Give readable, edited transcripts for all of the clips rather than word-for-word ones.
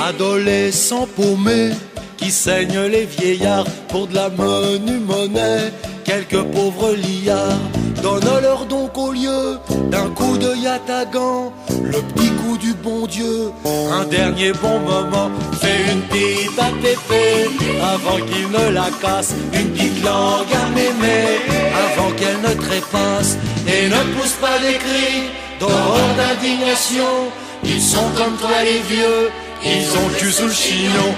Adolescents paumés qui saignent les vieillards pour de la menue monnaie. Quelques pauvres liards donnent leur donc au lieu d'un coup de yatagan, le petit coup du bon Dieu. Un dernier bon moment, fait une pipe à Pépé avant qu'il ne la casse, une petite langue à mémé avant qu'elle ne trépasse et ne pousse pas des cris d'horreur, d'indignation. Ils sont comme toi les vieux, ils ont le cul sous le chignon.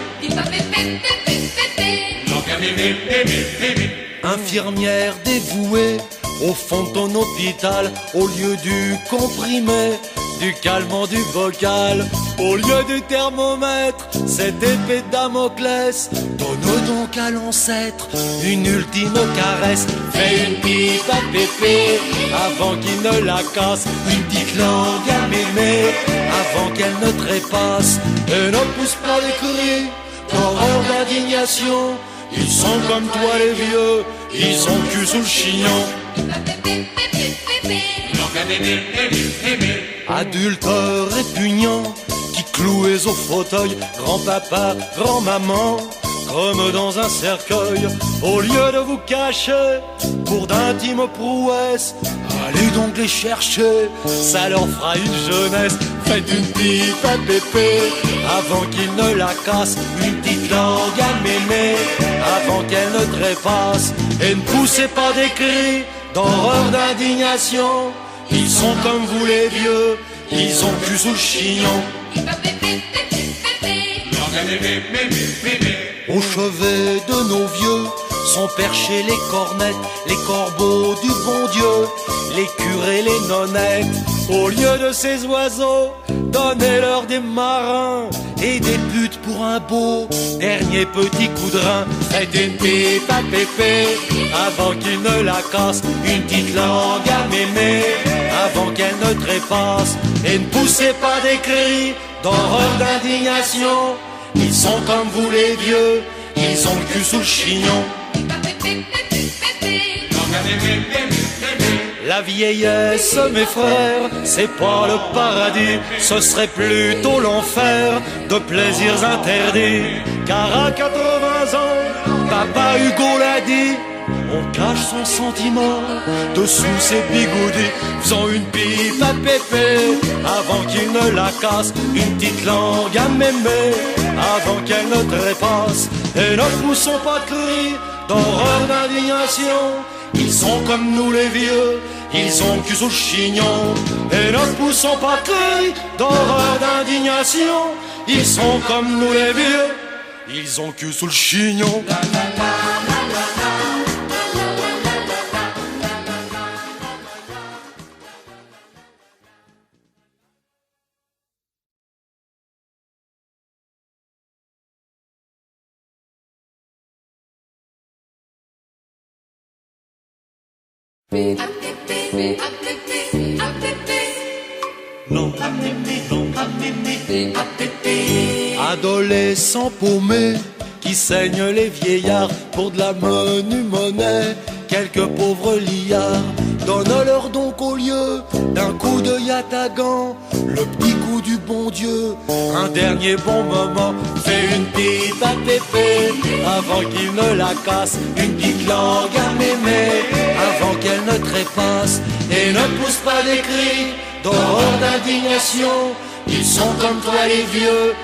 Infirmière dévouée au fond de ton hôpital, au lieu du comprimé, du calmant, du bocal, au lieu du thermomètre, cette épée de Damoclès, donne donc à l'ancêtre une ultime caresse. Fais une pipe à Pépé avant qu'il ne la casse, une petite langue à mémé avant qu'elle ne trépasse et ne pousse pas les cris d'horreur, d'indignation. Ils sont comme toi les vieux, ils ont le cul sous le chignon. Adultes répugnants qui cloués au fauteuil, grand-papa, grand-maman, comme dans un cercueil. Au lieu de vous cacher pour d'intimes prouesses, allez donc les chercher, ça leur fera une jeunesse. Faites une pipe à Pépé avant qu'il ne la casse, une petite langue à mémé avant qu'elle ne trépasse et ne poussez pas des cris d'horreur, d'indignation. Ils sont comme vous les vieux, ils ont le cul sous le chignon. Au chevet de nos vieux sont perchés les cornettes, les corbeaux du bon Dieu, les curés, les nonnettes. Au lieu de ces oiseaux, donnez-leur des marins et des putes pour un beau dernier petit coup de rein. Faites une pipe à Pépé avant qu'il ne la casse, une petite langue à mémé avant qu'elle ne trépasse et ne poussez pas des cris d'horreur, d'indignation. Ils sont comme vous les vieux, ils ont le cul sous le chignon. La vieillesse, mes frères, c'est pas le paradis, ce serait plutôt l'enfer de plaisirs interdits. Car à 80 ans, papa Hugo l'a dit, on cache son sentiment dessous ses bigoudis. Faisant une pipe à Pépé avant qu'il ne la casse, une petite langue à mémé avant qu'elle ne trépasse et ne poussons pas de cris d'horreur, d'indignation. Ils sont comme nous les vieux, ils ont le cul sous le chignon et ne poussons pas de cris d'horreur, d'indignation. Ils sont comme nous les vieux, ils ont le cul sous le chignon. Adolescents paumés qui saignent les vieillards pour de la menue monnaie. Quelques pauvres liards donnent leur donc au lieu d'un coup de yatagan, le petit coup du bon Dieu. Un dernier bon moment, fais une pipe à Pépé avant qu'il ne la casse, une petite langue à mémé avant qu'elle ne trépasse et ne pousse pas des cris d'horreur, d'indignation. Ils sont comme toi les vieux,